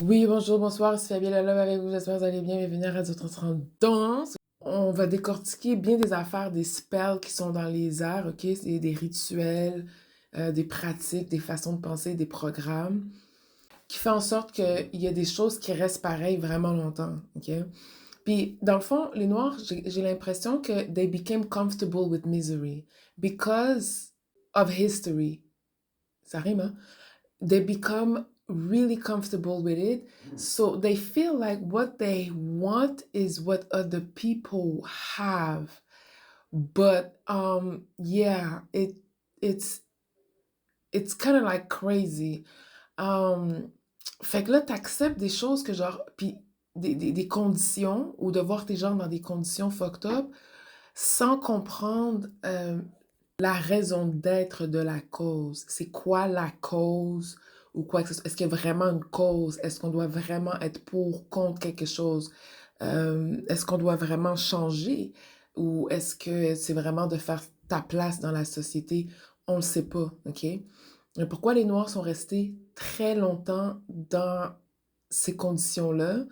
Oui, bonjour, bonsoir, c'est Fabien Lelove avec vous. J'espère que vous allez bien. Bienvenue à Radio 30 On va décortiquer bien des affaires, des spells qui sont dans les airs, ok? C'est des rituels, des pratiques, des façons de penser, des programmes qui fait en sorte qu'il y a des choses qui restent pareilles vraiment longtemps, ok? Puis, dans le fond, les Noirs, j'ai l'impression que they became comfortable with misery because of history. Ça rime, hein? They become really comfortable with it. So they feel like what they want is what other people have. But yeah, it's it's kind of like crazy. Um Fait que là, t'acceptes des choses que genre, puis des conditions, ou de voir tes gens dans des conditions fucked up, sans comprendre la raison d'être de la cause. C'est quoi la cause ou quoi que ce soit? Est-ce qu'il y a vraiment une cause? Est-ce qu'on doit vraiment être pour, contre quelque chose? Est-ce qu'on doit vraiment changer? Ou est-ce que c'est vraiment de faire ta place dans la société? On le sait pas, OK? Mais pourquoi les Noirs sont restés très longtemps dans ces conditions-là?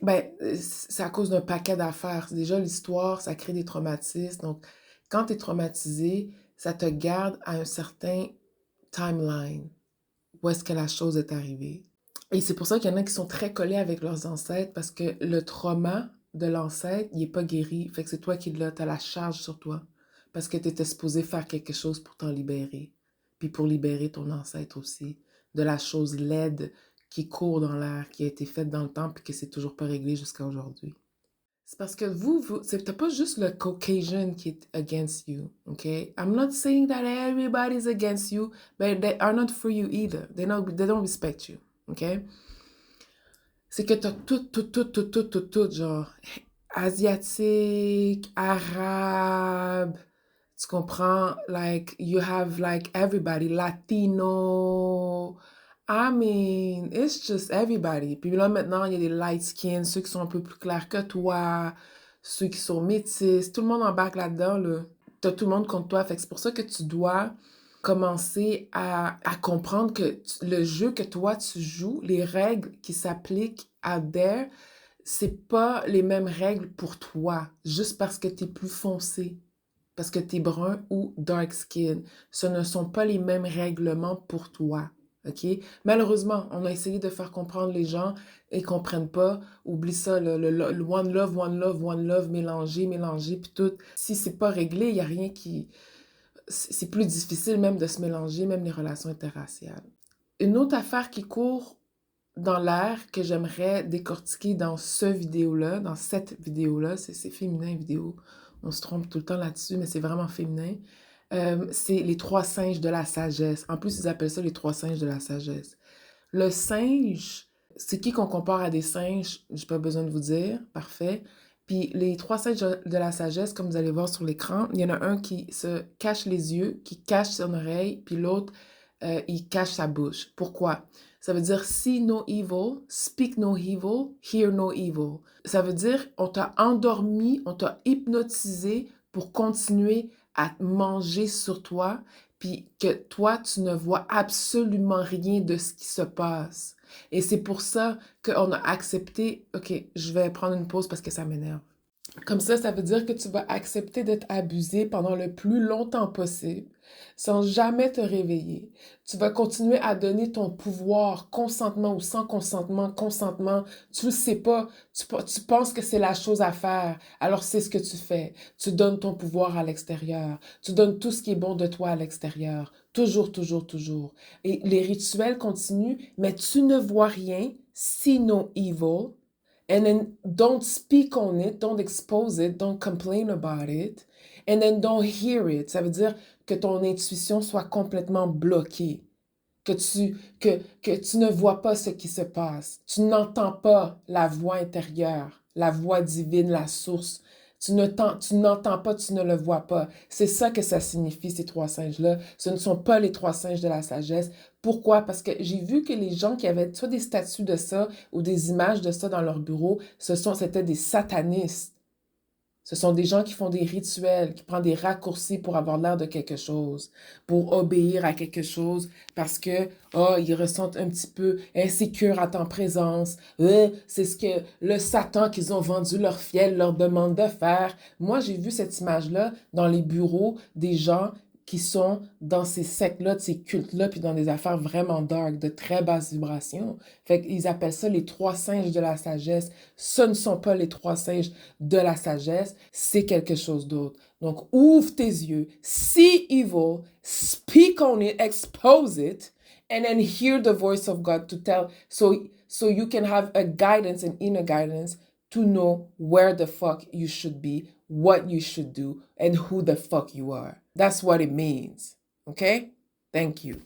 Ben, c'est à cause d'un paquet d'affaires. Déjà, l'histoire, ça crée des traumatismes. Donc, quand tu es traumatisé, ça te garde à un certain timeline. Où est-ce que la chose est arrivée? Et c'est pour ça qu'il y en a qui sont très collés avec leurs ancêtres parce que le trauma de l'ancêtre, il n'est pas guéri. Fait que c'est toi qui l'as, t'as la charge sur toi. Parce que tu étais supposé faire quelque chose pour t'en libérer. Puis pour libérer ton ancêtre aussi. De la chose laide qui court dans l'air, qui a été faite dans le temps, puis que c'est toujours pas réglé jusqu'à aujourd'hui. C'est parce que c'est pas juste le Caucasian qui est against you, ok? I'm not saying that everybody's against you, but they are not for you either. They don't respect you, ok? C'est que t'as tout, genre, asiatique, arabe, tu comprends? Like, you have like everybody, Latino. I mean, it's just everybody. Puis là, maintenant, il y a des light skin, ceux qui sont un peu plus clairs que toi, ceux qui sont métis, tout le monde embarque là-dedans, là. T'as tout le monde contre toi. Fait que c'est pour ça que tu dois commencer à comprendre que le jeu que toi tu joues, les règles qui s'appliquent out there, c'est pas les mêmes règles pour toi, juste parce que t'es plus foncé, parce que t'es brun ou dark skin. Ce ne sont pas les mêmes règlements pour toi. OK? Malheureusement, on a essayé de faire comprendre les gens et ils comprennent pas. Oublie ça, le one love, one love, one love, mélangé, puis tout. Si c'est pas réglé, il y a rien qui... C'est plus difficile même de se mélanger, même les relations interraciales. Une autre affaire qui court dans l'air que j'aimerais décortiquer dans dans cette vidéo-là, c'est féminin vidéo, on se trompe tout le temps là-dessus, mais c'est vraiment féminin, c'est les trois singes de la sagesse. En plus, ils appellent ça les trois singes de la sagesse. Le singe, c'est qui qu'on compare à des singes? J'ai pas besoin de vous dire, parfait. Puis les trois singes de la sagesse, comme vous allez voir sur l'écran, il y en a un qui se cache les yeux, qui cache son oreille, puis l'autre, il cache sa bouche. Pourquoi? Ça veut dire see no evil, speak no evil, hear no evil. Ça veut dire on t'a endormi, on t'a hypnotisé pour continuer à manger sur toi, puis que toi, tu ne vois absolument rien de ce qui se passe. Et c'est pour ça qu'on a accepté, OK, je vais prendre une pause parce que ça m'énerve. Comme ça veut dire que tu vas accepter d'être abusé pendant le plus longtemps possible, sans jamais te réveiller. Tu vas continuer à donner ton pouvoir, consentement ou sans consentement, consentement. Tu le sais pas. Tu penses que c'est la chose à faire. Alors c'est ce que tu fais. Tu donnes ton pouvoir à l'extérieur. Tu donnes tout ce qui est bon de toi à l'extérieur. Toujours, toujours, toujours. Et les rituels continuent, mais tu ne vois rien, see no evil, and then don't speak on it, don't expose it, don't complain about it, and then don't hear it. Ça veut dire que ton intuition soit complètement bloquée, que tu ne vois pas ce qui se passe, tu n'entends pas la voix intérieure, la voix divine, la source. Tu n'entends pas, tu ne le vois pas. C'est ça que ça signifie, ces trois singes-là. Ce ne sont pas les trois singes de la sagesse. Pourquoi? Parce que j'ai vu que les gens qui avaient soit des statues de ça ou des images de ça dans leur bureau, c'était des satanistes. Ce sont des gens qui font des rituels, qui prennent des raccourcis pour avoir l'air de quelque chose, pour obéir à quelque chose parce que, oh, ils ressentent un petit peu insécures à ton présence. C'est ce que le Satan qu'ils ont vendu leur fiel leur demande de faire. Moi, j'ai vu cette image-là dans les bureaux des gens qui sont dans ces sectes-là, de ces cultes-là, puis dans des affaires vraiment dark, de très basse vibration. Fait qu'ils appellent ça les trois singes de la sagesse. Ce ne sont pas les trois singes de la sagesse, c'est quelque chose d'autre. Donc, ouvre tes yeux, see evil, speak on it, expose it, and then hear the voice of God to tell, so you can have a guidance and inner guidance to know where the fuck you should be, what you should do, and who the fuck you are. That's what it means. Okay? Thank you.